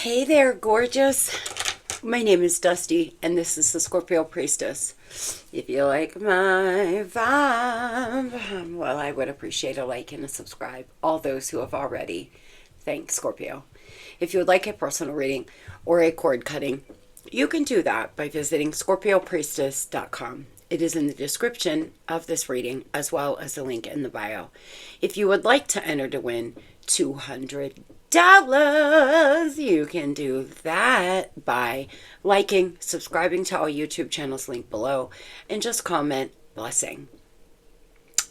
Hey there, gorgeous. My name is Dusty, and this is the Scorpio Priestess. If you like my vibe, well, I would appreciate a like and a subscribe. All those who have already, thanks, Scorpio. If you would like a personal reading or a cord cutting, you can do that by visiting Scorpiopriestess.com. It is in the description of this reading, as well as a link in the bio. If you would like to enter to win $200, you can do that by liking, subscribing to our YouTube channels linked below, and just comment blessing.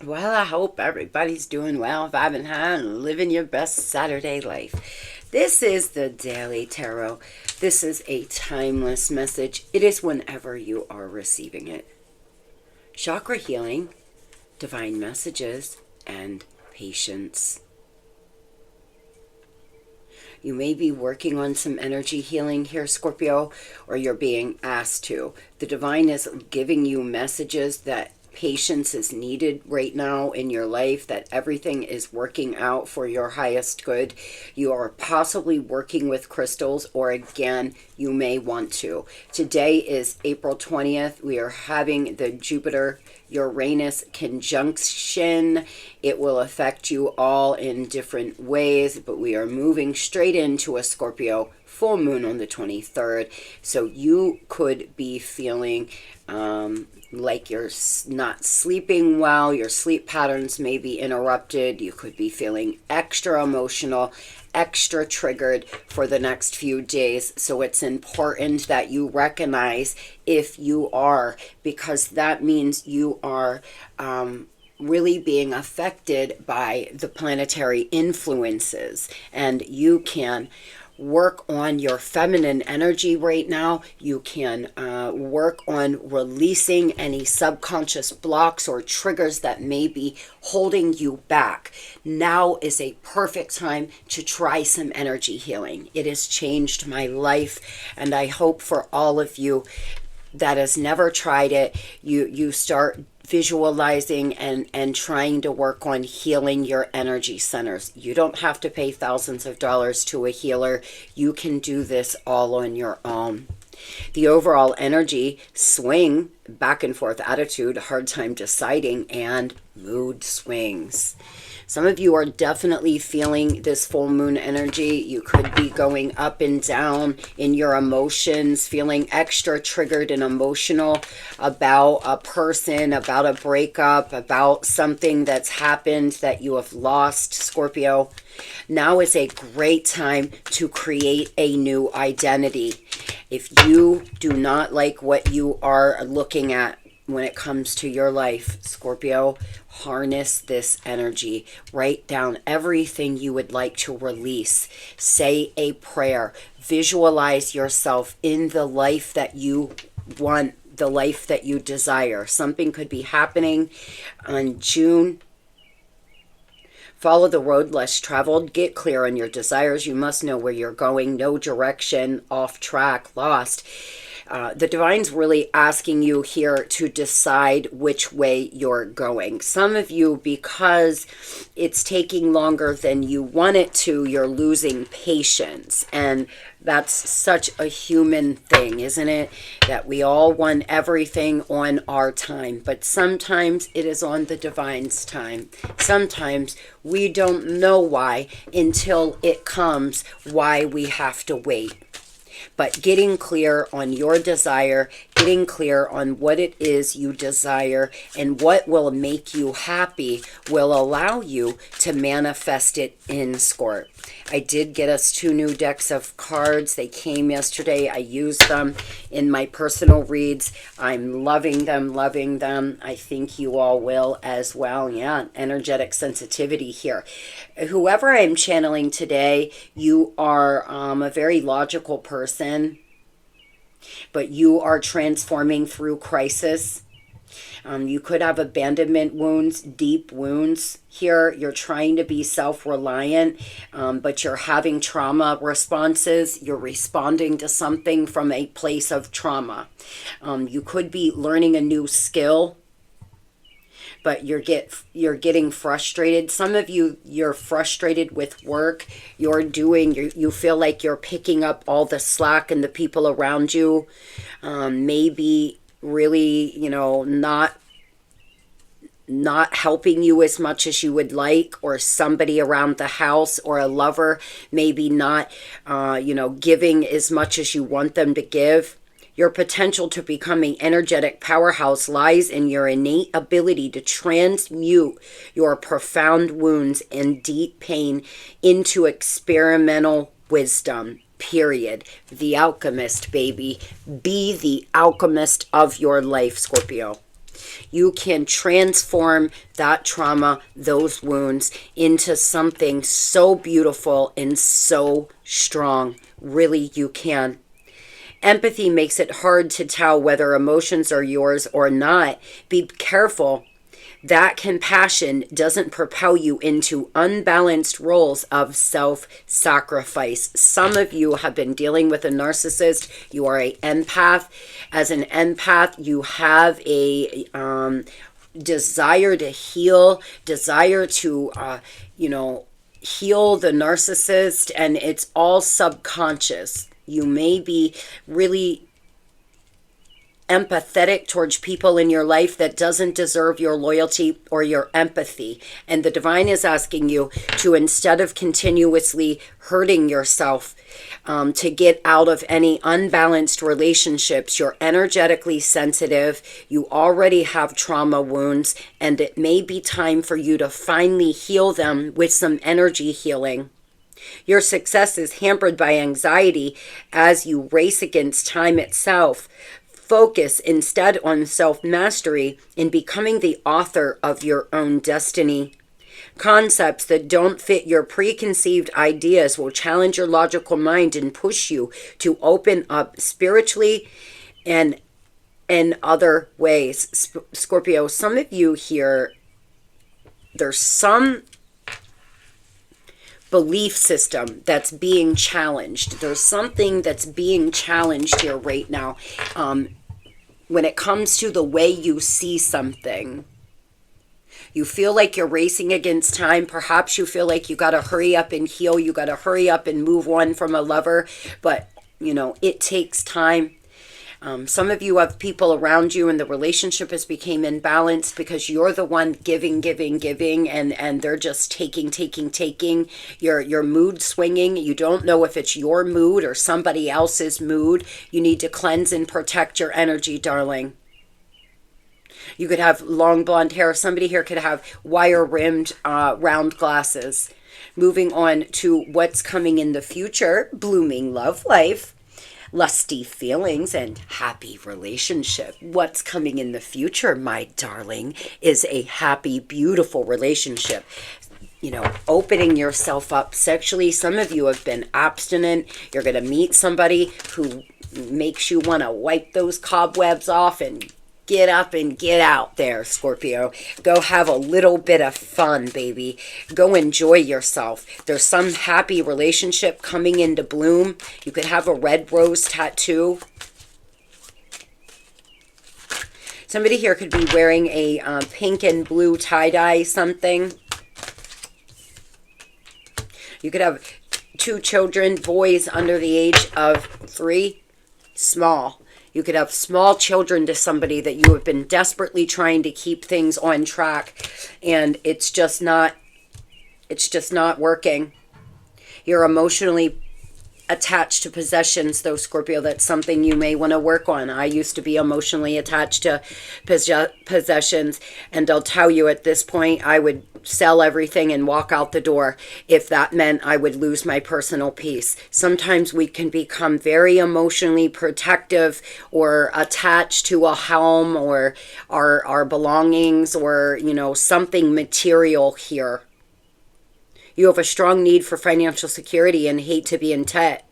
Well, I hope everybody's doing well, vibing high, and living your best Saturday life. This is the Daily Tarot. This is a timeless message. It is whenever you are receiving it. Chakra healing, divine messages, and patience. You may be working on some energy healing here, Scorpio, or you're being asked to. The divine is giving you messages that patience is needed right now in your life, that everything is working out for your highest good. You are possibly working with crystals, or again, you may want to. Today is April 20th. We are having the Jupiter-Uranus conjunction. It will affect you all in different ways, but we are moving straight into a Scorpio full moon on the 23rd. So you could be feeling like you're not sleeping well. Your sleep patterns may be interrupted. You could be feeling extra emotional, extra triggered for the next few days. So it's important that you recognize if you are, because that means you are really being affected by the planetary influences, and you can work on your feminine energy right now. You can work on releasing any subconscious blocks or triggers that may be holding you back. Now is a perfect time to try some energy healing. It has changed my life, and I hope for all of you that has never tried it, you start visualizing and trying to work on healing your energy centers. You don't have to pay thousands of dollars to a healer. You can do this all on your own. The overall energy swing, back and forth attitude, hard time deciding, and mood swings. Some of you are definitely feeling this full moon energy. You could be going up and down in your emotions, feeling extra triggered and emotional about a person, about a breakup, about something that's happened that you have lost, Scorpio. Now is a great time to create a new identity. If you do not like what you are looking at when it comes to your life, Scorpio, harness this energy. Write down everything you would like to release. Say a prayer. Visualize yourself in the life that you want, the life that you desire. Something could be happening on June. Follow the road less traveled. Get clear on your desires. You must know where you're going. No direction, off track, lost. The divine's really asking you here to decide which way you're going. Some of you, because it's taking longer than you want it to, you're losing patience. And that's such a human thing, isn't it? That we all want everything on our time. But sometimes it is on the divine's time. Sometimes we don't know why until it comes, why we have to wait. But getting clear on your desire, getting clear on what it is you desire and what will make you happy will allow you to manifest it in Scorp. I did get us 2 new decks of cards. They came yesterday. I used them in my personal reads. I'm loving them, loving them. I think you all will as well. Yeah, energetic sensitivity here. Whoever I'm channeling today, you are a very logical person, but you are transforming through crisis. You could have abandonment wounds, deep wounds here. You're trying to be self-reliant, but you're having trauma responses. You're responding to something from a place of trauma. You could be learning a new skill, but you're getting frustrated. Some of you, you're frustrated with work. You feel like you're picking up all the slack, and the people around you maybe really, not helping you as much as you would like, or somebody around the house or a lover maybe not, giving as much as you want them to give. Your potential to become an energetic powerhouse lies in your innate ability to transmute your profound wounds and deep pain into experimental wisdom. Period. The alchemist, baby. Be the alchemist of your life, Scorpio. You can transform that trauma, those wounds, into something so beautiful and so strong. Really, you can. Empathy makes it hard to tell whether emotions are yours or not. Be careful. That compassion doesn't propel you into unbalanced roles of self-sacrifice. Some of you have been dealing with a narcissist. You are an empath. As an empath, you have a desire to heal, desire to, heal the narcissist, and it's all subconscious. You may be really empathetic towards people in your life that doesn't deserve your loyalty or your empathy. And the divine is asking you to, instead of continuously hurting yourself, to get out of any unbalanced relationships. You're energetically sensitive. You already have trauma wounds, and it may be time for you to finally heal them with some energy healing. Your success is hampered by anxiety as you race against time itself. Focus instead on self-mastery and becoming the author of your own destiny. Concepts that don't fit your preconceived ideas will challenge your logical mind and push you to open up spiritually and in other ways. Scorpio, some of you here, there's some belief system that's being challenged. There's something that's being challenged here right now. When it comes to the way you see something, you feel like you're racing against time. Perhaps you feel like you got to hurry up and heal. You got to hurry up and move on from a lover. But, it takes time. Some of you have people around you and the relationship has become imbalanced because you're the one giving, and they're just taking. Your mood swinging. You don't know if it's your mood or somebody else's mood. You need to cleanse and protect your energy, darling. You could have long blonde hair. Somebody here could have wire-rimmed round glasses. Moving on to what's coming in the future. Blooming love life. Lusty feelings and happy relationship. What's coming in the future, my darling, is a happy, beautiful relationship. Opening yourself up sexually. Some of you have been abstinent. You're going to meet somebody who makes you want to wipe those cobwebs off and get up and get out there, Scorpio. Go have a little bit of fun, baby. Go enjoy yourself. There's some happy relationship coming into bloom. You could have a red rose tattoo. Somebody here could be wearing a pink and blue tie-dye something. You could have 2 children, boys under the age of 3, small. You could have small children to somebody that you have been desperately trying to keep things on track, and it's just not working. You're emotionally attached to possessions, though, Scorpio. That's something you may want to work on. I used to be emotionally attached to possessions, and I'll tell you, at this point, I would sell everything and walk out the door if that meant I would lose my personal peace. Sometimes we can become very emotionally protective or attached to a home or our belongings or, something material here. You have a strong need for financial security and hate to be in debt.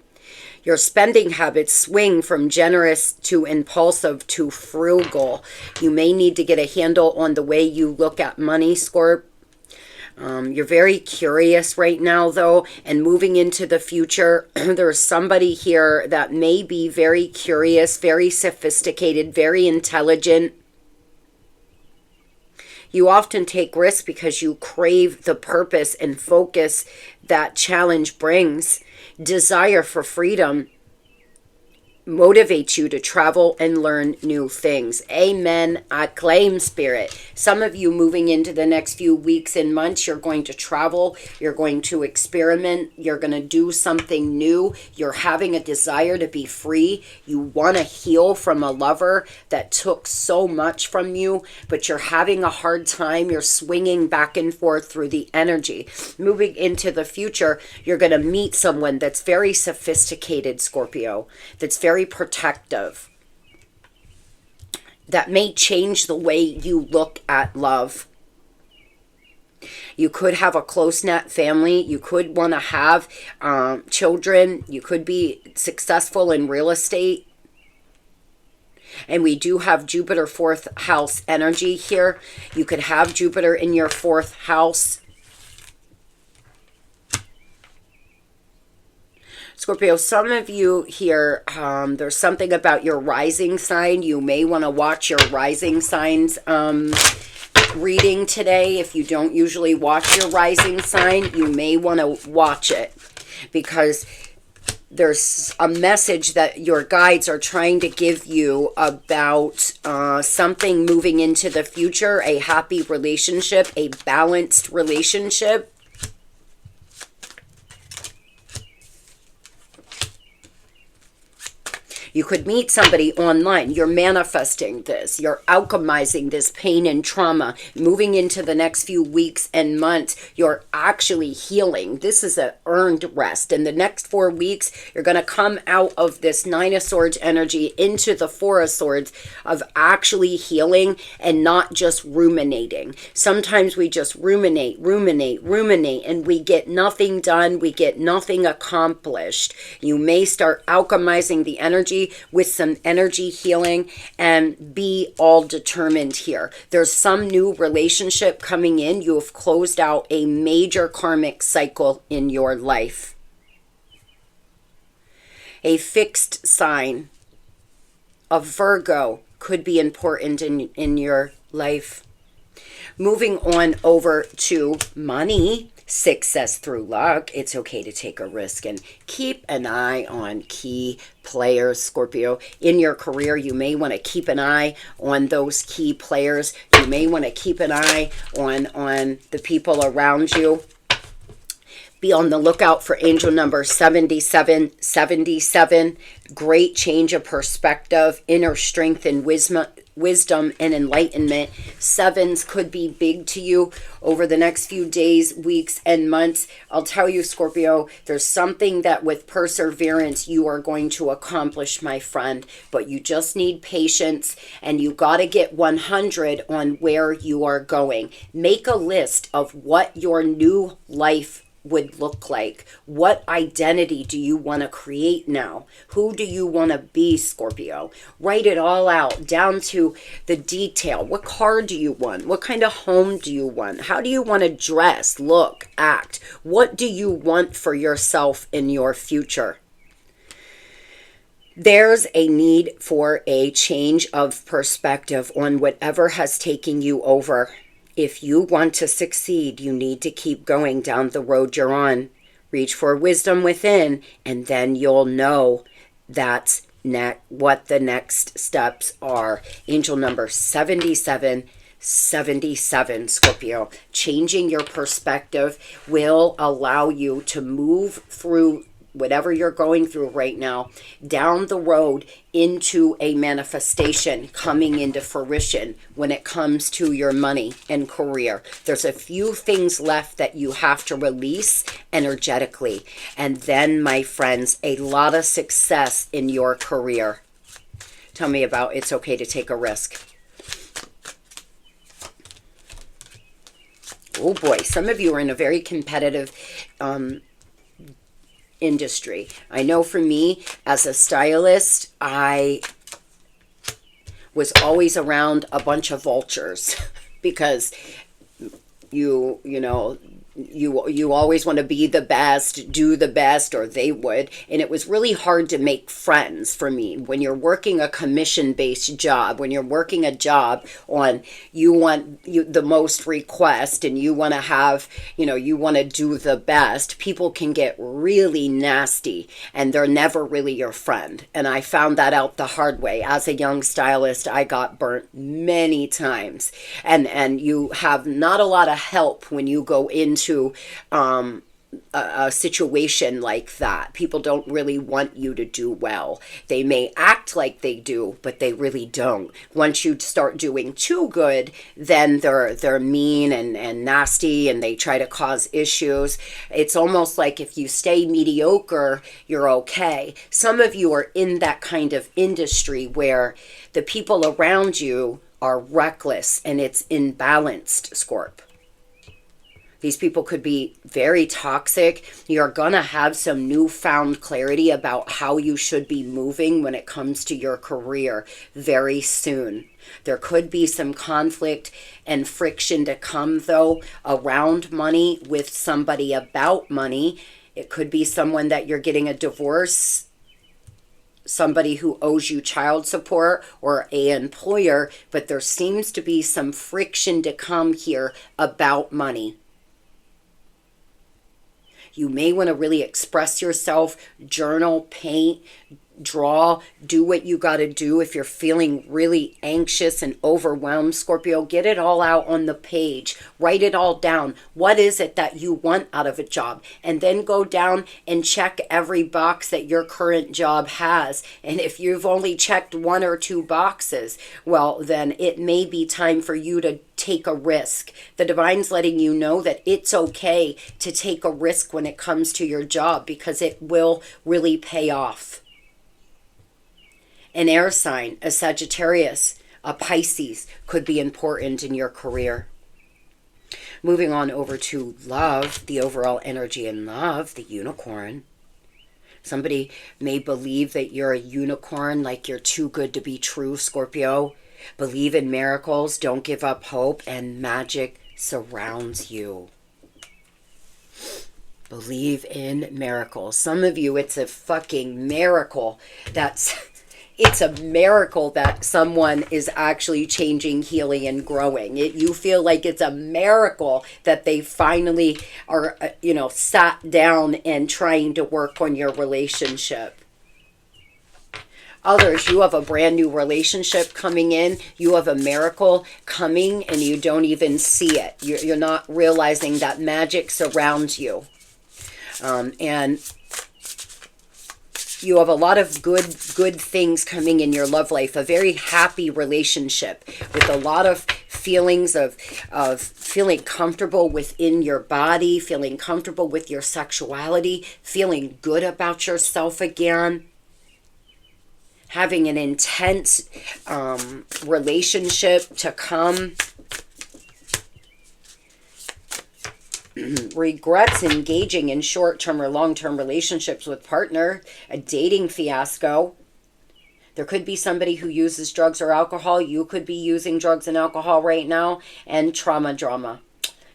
Your spending habits swing from generous to impulsive to frugal. You may need to get a handle on the way you look at money, Scorp. You're very curious right now, though, and moving into the future, there's somebody here that may be very curious, very sophisticated, very intelligent. You often take risks because you crave the purpose and focus that challenge brings. Desire for freedom motivates you to travel and learn new things. Amen. I claim, Spirit. Some of you moving into the next few weeks and months, you're going to travel, you're going to experiment, you're going to do something new. You're having a desire to be free. You want to heal from a lover that took so much from you, but you're having a hard time. You're swinging back and forth through the energy. Moving into the future, you're going to meet someone that's very sophisticated, Scorpio, that's very protective, that may change the way you look at love. You could have a close-knit family. You could want to have children. You could be successful in real estate. And we do have Jupiter 4th house energy here. You could have Jupiter in your 4th house. Scorpio, some of you here, there's something about your rising sign. You may want to watch your rising signs reading today. If you don't usually watch your rising sign, you may want to watch it, because there's a message that your guides are trying to give you about something moving into the future, a happy relationship, a balanced relationship. You could meet somebody online. You're manifesting this. You're alchemizing this pain and trauma. Moving into the next few weeks and months, you're actually healing. This is an earned rest. In the next 4 weeks, you're going to come out of this 9 of Swords energy into the 4 of Swords of actually healing and not just ruminating. Sometimes we just ruminate, and we get nothing done. We get nothing accomplished. You may start alchemizing the energy with some energy healing and be all determined here. There's some new relationship coming in. You have closed out a major karmic cycle in your life. A fixed sign of Virgo could be important in your life. Moving on over to money. Success through luck. It's okay to take a risk and keep an eye on key players, Scorpio. In your career, you may want to keep an eye on those key players. You may want to keep an eye on the people around you. Be on the lookout for angel number 7777. Great change of perspective, inner strength and wisdom and enlightenment. Sevens could be big to you over the next few days, weeks, and months. I'll tell you, Scorpio, there's something that with perseverance you are going to accomplish, my friend, but you just need patience, and you got to get 100 on where you are going. Make a list of what your new life would look like. What identity do you want to create now? Who do you want to be, Scorpio? Write it all out down to the detail. What car do you want? What kind of home do you want? How do you want to dress, look, act? What do you want for yourself in your future? There's a need for a change of perspective on whatever has taken you over. If you want to succeed, you need to keep going down the road you're on. Reach for wisdom within, and then you'll know that's what the next steps are. Angel number 7777, Scorpio. Changing your perspective will allow you to move through whatever you're going through right now, down the road into a manifestation coming into fruition when it comes to your money and career. There's a few things left that you have to release energetically. And then, my friends, a lot of success in your career. Tell me about it's okay to take a risk. Oh boy, some of you are in a very competitive industry. I know for me, as a stylist, I was always around a bunch of vultures because you know, you always want to be the best, do the best, or they would. And it was really hard to make friends for me. When you're working a commission-based job, when you're working a job on, you want the most request, and you want to have, you want to do the best, people can get really nasty, and they're never really your friend. And I found that out the hard way. As a young stylist, I got burnt many times. And you have not a lot of help when you go into a situation like that. People don't really want you to do well. They may act like they do, but they really don't. Once you start doing too good, then they're mean and nasty, and they try to cause issues. It's almost like if you stay mediocre, you're okay. Some of you are in that kind of industry where the people around you are reckless and it's imbalanced, Scorp. These people could be very toxic. You're going to have some newfound clarity about how you should be moving when it comes to your career very soon. There could be some conflict and friction to come, though, around money with somebody about money. It could be someone that you're getting a divorce, somebody who owes you child support, or an employer, but there seems to be some friction to come here about money. You may want to really express yourself, journal, paint, draw, do what you got to do. If you're feeling really anxious and overwhelmed, Scorpio, get it all out on the page. Write it all down. What is it that you want out of a job? And then go down and check every box that your current job has. And if you've only checked 1 or 2 boxes, well, then it may be time for you to take a risk. The divine's letting you know that it's okay to take a risk when it comes to your job, because it will really pay off. An air sign, a Sagittarius, a Pisces could be important in your career. Moving on over to love, the overall energy in love, the unicorn. Somebody may believe that you're a unicorn, like you're too good to be true, Scorpio. Believe in miracles, don't give up hope, and magic surrounds you. Believe in miracles. Some of you, it's a fucking miracle it's a miracle that someone is actually changing, healing, and growing. You feel like it's a miracle that they finally are, sat down and trying to work on your relationship. Others, you have a brand new relationship coming in. You have a miracle coming and you don't even see it. You're not realizing that magic surrounds you. And you have a lot of good things coming in your love life. A very happy relationship with a lot of feelings of feeling comfortable within your body, feeling comfortable with your sexuality, feeling good about yourself again. Having an intense relationship to come. Regrets engaging in short-term or long-term relationships with partner. A dating fiasco. There could be somebody who uses drugs or alcohol. You could be using drugs and alcohol right now. And trauma drama.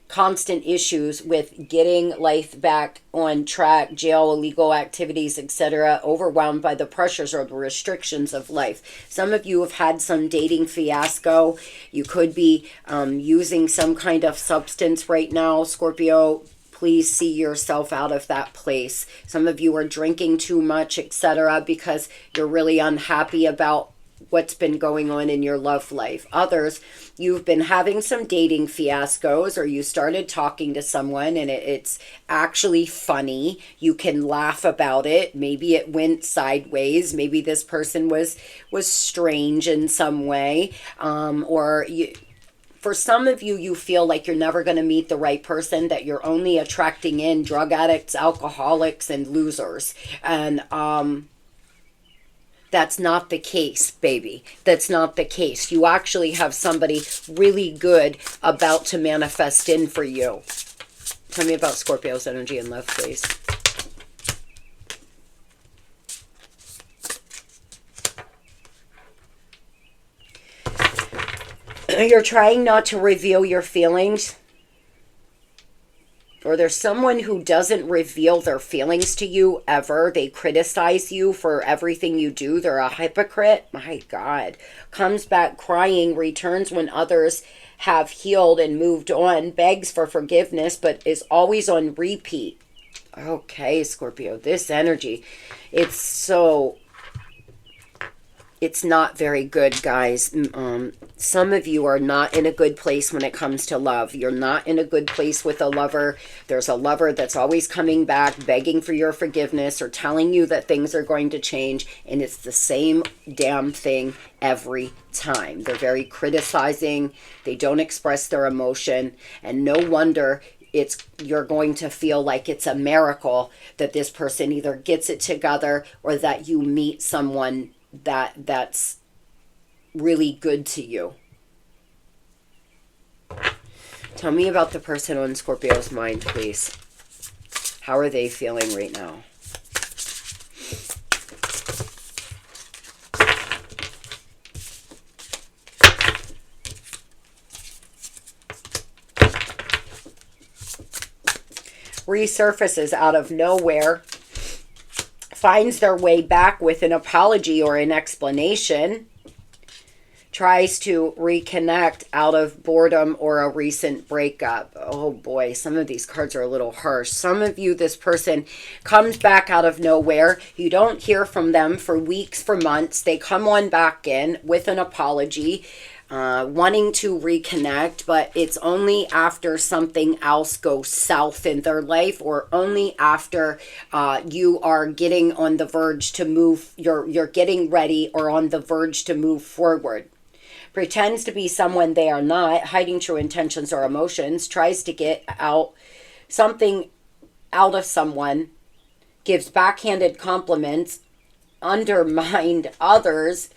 Constant issues with getting life back on track, jail, illegal activities, etc., overwhelmed by the pressures or the restrictions of life. Some of you have had some dating fiasco. You could be using some kind of substance right now, Scorpio. Please see yourself out of that place. Some of you are drinking too much, etc., because you're really unhappy about what's been going on in your love life. Others, you've been having some dating fiascos, or you started talking to someone and it's actually funny. You can laugh about it. Maybe it went sideways. Maybe this person was strange in some way. For some of you, you feel like you're never going to meet the right person, that you're only attracting in drug addicts, alcoholics, and losers. And that's not the case, baby. That's not the case. You actually have somebody really good about to manifest in for you. Tell me about Scorpio's energy and love, please. You're trying not to reveal your feelings, or there's someone who doesn't reveal their feelings to you ever. They criticize you for everything you do. They're a hypocrite. My God. Comes back crying, returns when others have healed and moved on, begs for forgiveness, but is always on repeat. Okay, Scorpio, this energy, it's not very good, guys. Some of you are not in a good place when it comes to love. You're not in a good place with a lover. There's a lover that's always coming back, begging for your forgiveness or telling you that things are going to change. And it's the same damn thing every time. They're very criticizing. They don't express their emotion. And no wonder you're going to feel like it's a miracle that this person either gets it together or that you meet someone that's really good to you. Tell me about the person on Scorpio's mind, please. How are they feeling right now? Resurfaces out of nowhere, finds their way back with an apology or an explanation, tries to reconnect out of boredom or a recent breakup. Oh boy, some of these cards are a little harsh. Some of you, this person comes back out of nowhere. You don't hear from them for weeks, for months. They come on back in with an apology, wanting to reconnect, but it's only after something else goes south in their life, or only after you are getting on the verge to move, you're getting ready or on the verge to move forward. Pretends to be someone they are not, hiding true intentions or emotions, tries to get something out of someone, gives backhanded compliments, undermined others,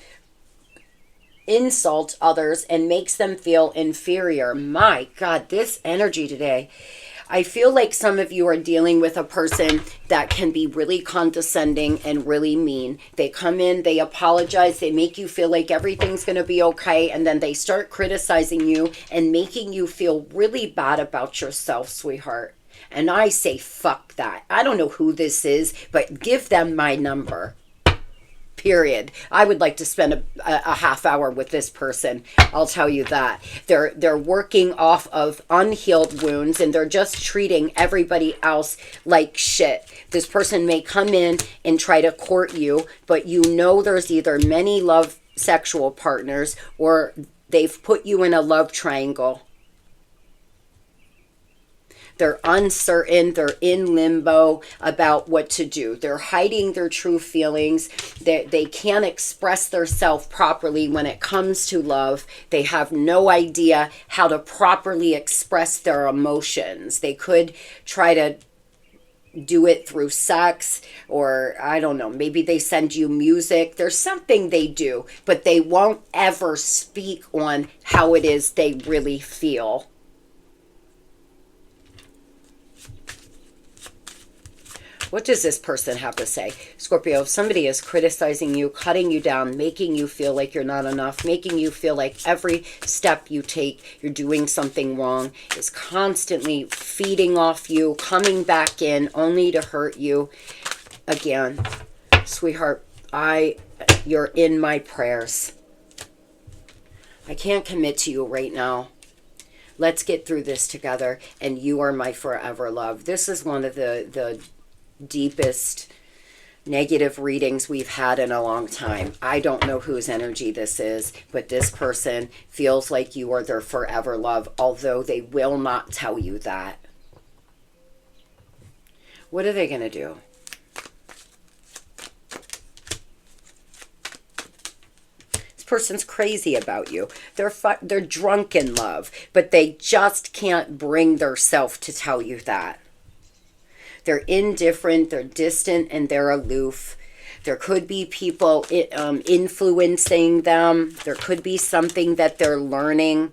insult others, and makes them feel inferior. My God, this energy today. I feel like some of you are dealing with a person that can be really condescending and really mean. They come in, they apologize, they make you feel like everything's going to be okay, and then they start criticizing you and making you feel really bad about yourself, sweetheart. And I say, fuck that. I don't know who this is, but give them my number. Period. I would like to spend a half hour with this person. I'll tell you that. They're working off of unhealed wounds, and they're just treating everybody else like shit. This person may come in and try to court you, but you know there's either many love sexual partners or they've put you in a love triangle. They're uncertain. They're in limbo about what to do. They're hiding their true feelings. They can't express themselves properly when it comes to love. They have no idea how to properly express their emotions. They could try to do it through sex, or I don't know, maybe they send you music. There's something they do, but they won't ever speak on how it is they really feel. What does this person have to say? Scorpio, if somebody is criticizing you, cutting you down, making you feel like you're not enough, making you feel like every step you take, you're doing something wrong, is constantly feeding off you, coming back in only to hurt you. Again, sweetheart, you're in my prayers. I can't commit to you right now. Let's get through this together, and you are my forever love. This is one of the deepest negative readings we've had in a long time. I don't know whose energy this is, but this person feels like you are their forever love, although they will not tell you that. What are they going to do? This person's crazy about you. They're drunk in love, but they just can't bring themselves to tell you that. They're indifferent, they're distant, and they're aloof. There could be people influencing them. There could be something that they're learning,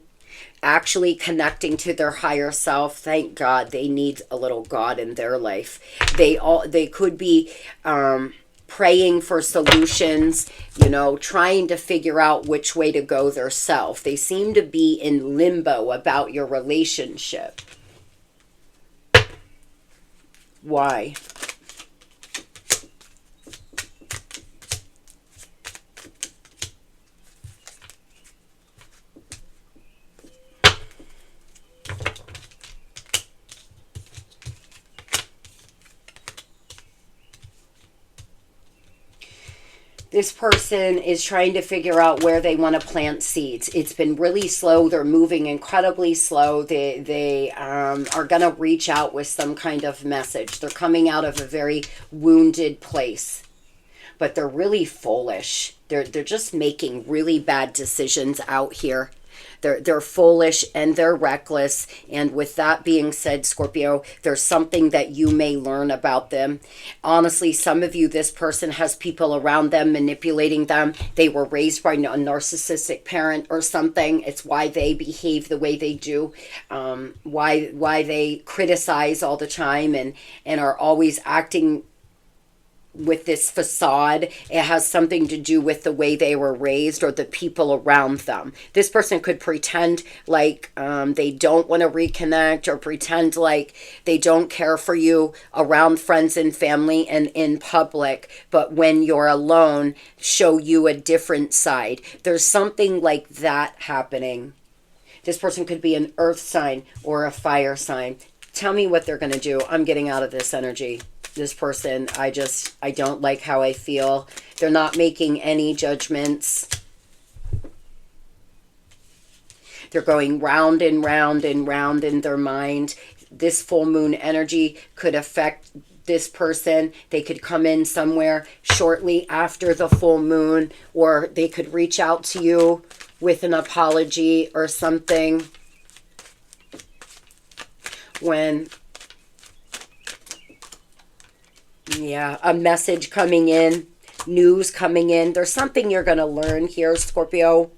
actually connecting to their higher self. Thank God, they need a little God in their life. They could be praying for solutions, trying to figure out which way to go themselves. They seem to be in limbo about your relationship. Why? This person is trying to figure out where they want to plant seeds. It's been really slow. They're moving incredibly slow. They are going to reach out with some kind of message. They're coming out of a very wounded place. But they're really foolish. They're just making really bad decisions out here. They're foolish and they're reckless. And with that being said, Scorpio, there's something that you may learn about them. Honestly, some of you, this person has people around them manipulating them. They were raised by a narcissistic parent or something. It's why they behave the way they do. Why they criticize all the time and are always acting with this facade. It has something to do with the way they were raised or the people around them. This person could pretend like they don't want to reconnect, or pretend like they don't care for you around friends and family and in public, but when you're alone, show you a different side. There's something like that happening. This person could be an earth sign or a fire sign. Tell me what they're going to do. I'm getting out of this energy. This person, I don't like how I feel. They're not making any judgments. They're going round and round and round in their mind. This full moon energy could affect this person. They could come in somewhere shortly after the full moon, or they could reach out to you with an apology or something. Yeah, a message coming in, news coming in. There's something you're going to learn here, Scorpio.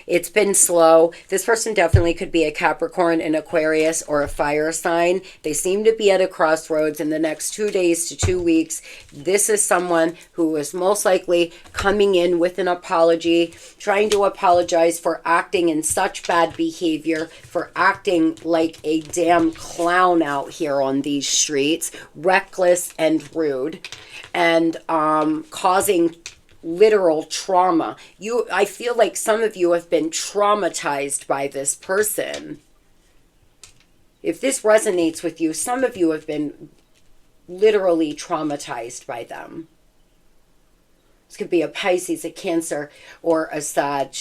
It's been slow. This person definitely could be a Capricorn, an Aquarius, or a fire sign. They seem to be at a crossroads in the next 2 days to 2 weeks. This is someone who is most likely coming in with an apology, trying to apologize for acting in such bad behavior, for acting like a damn clown out here on these streets, reckless and rude, and causing literal trauma. I feel like some of you have been traumatized by this person. If this resonates with you, some of you have been literally traumatized by them. This could be a Pisces, a Cancer, or a Sag.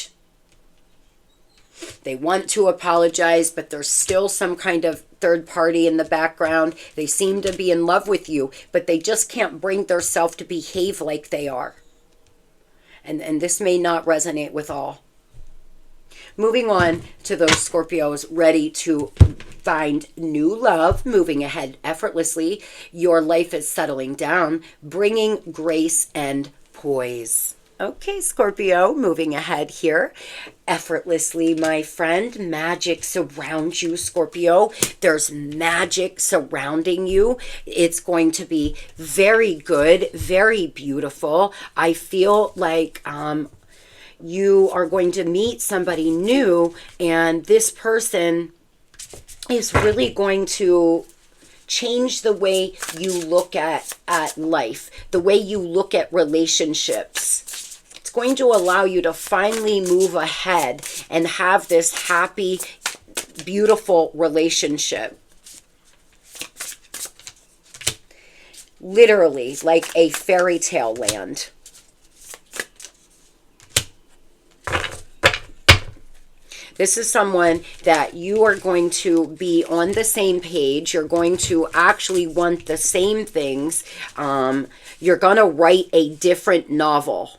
They want to apologize, but there's still some kind of third party in the background. They seem to be in love with you, but they just can't bring themselves to behave like they are. And this may not resonate with all. Moving on to those Scorpios ready to find new love, moving ahead effortlessly. Your life is settling down, bringing grace and poise. Okay, Scorpio, moving ahead here. Effortlessly, my friend. Magic surrounds you, Scorpio. There's magic surrounding you. It's going to be very good, very beautiful. I feel like you are going to meet somebody new, and this person is really going to change the way you look at life, the way you look at relationships. Going to allow you to finally move ahead and have this happy, beautiful relationship. Literally, like a fairy tale land. This is someone that you are going to be on the same page. You're going to actually want the same things. You're going to write a different novel.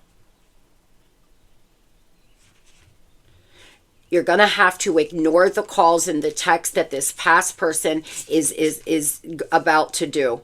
You're going to have to ignore the calls and the text that this past person is about to do.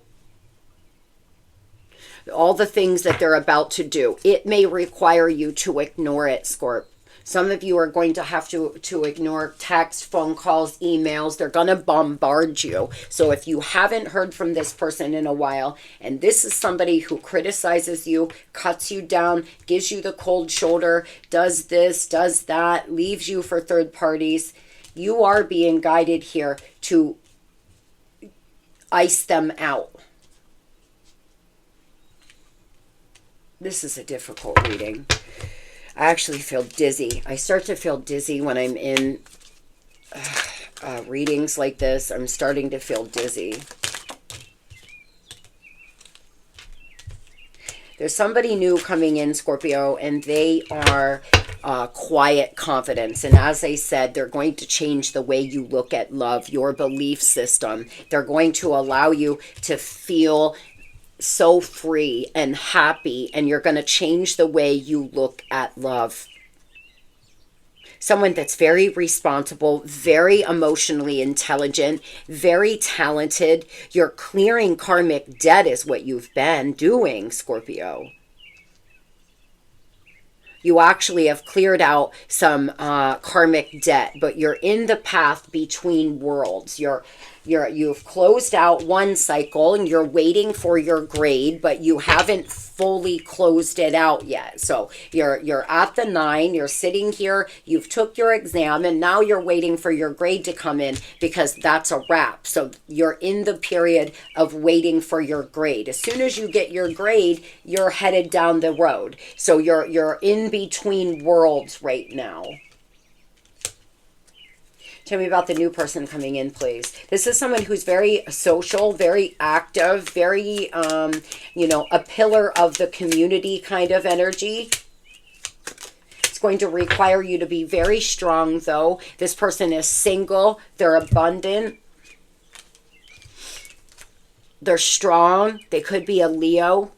All the things that they're about to do. It may require you to ignore it, Scorp. Some of you are going to have to ignore text, phone calls, emails. They're going to bombard you. So if you haven't heard from this person in a while, and this is somebody who criticizes you, cuts you down, gives you the cold shoulder, does this, does that, leaves you for third parties, you are being guided here to ice them out. This is a difficult reading. I actually feel dizzy. I start to feel dizzy when I'm in readings like this. I'm starting to feel dizzy. There's somebody new coming in, Scorpio, and they are quiet confidence. And as I said, they're going to change the way you look at love, your belief system. They're going to allow you to feel so free and happy, and you're going to change the way you look at love. Someone that's very responsible, very emotionally intelligent, very talented. You're clearing karmic debt is what you've been doing, Scorpio. You actually have cleared out some karmic debt, but you're in the path between worlds. You've closed out one cycle and you're waiting for your grade, but you haven't fully closed it out yet. So you're at the 9, you're sitting here, you've took your exam, and now you're waiting for your grade to come in because that's a wrap. So you're in the period of waiting for your grade. As soon as you get your grade, you're headed down the road. So you're in between worlds right now. Tell me about the new person coming in, please. This is someone who's very social, very active, very, a pillar of the community kind of energy. It's going to require you to be very strong, though. This person is single. They're abundant. They're strong. They could be a Leo.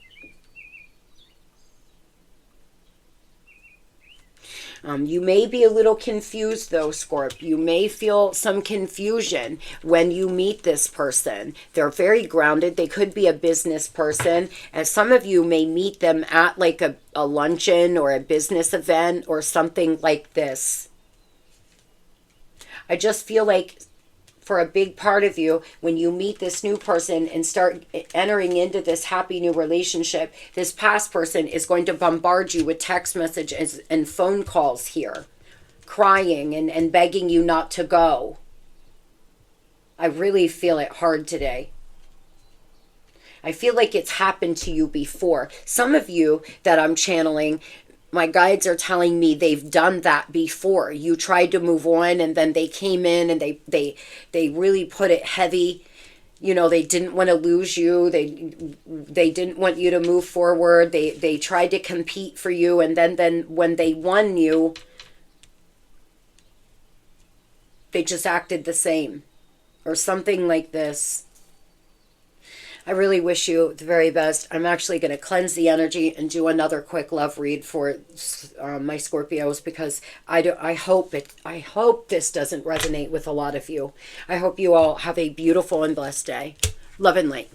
You may be a little confused though, Scorp. You may feel some confusion when you meet this person. They're very grounded. They could be a business person. And some of you may meet them at like a luncheon or a business event or something like this. I just feel like for a big part of you, when you meet this new person and start entering into this happy new relationship, this past person is going to bombard you with text messages and phone calls here, crying and begging you not to go. I really feel it hard today. I feel like it's happened to you before. Some of you that I'm channeling, my guides are telling me they've done that before. You tried to move on and then they came in and they really put it heavy. You know, they didn't want to lose you. They didn't want you to move forward. They tried to compete for you, and then when they won you, they just acted the same or something like this. I really wish you the very best. I'm actually going to cleanse the energy and do another quick love read for my Scorpios, because I hope this doesn't resonate with a lot of you. I hope you all have a beautiful and blessed day. Love and light.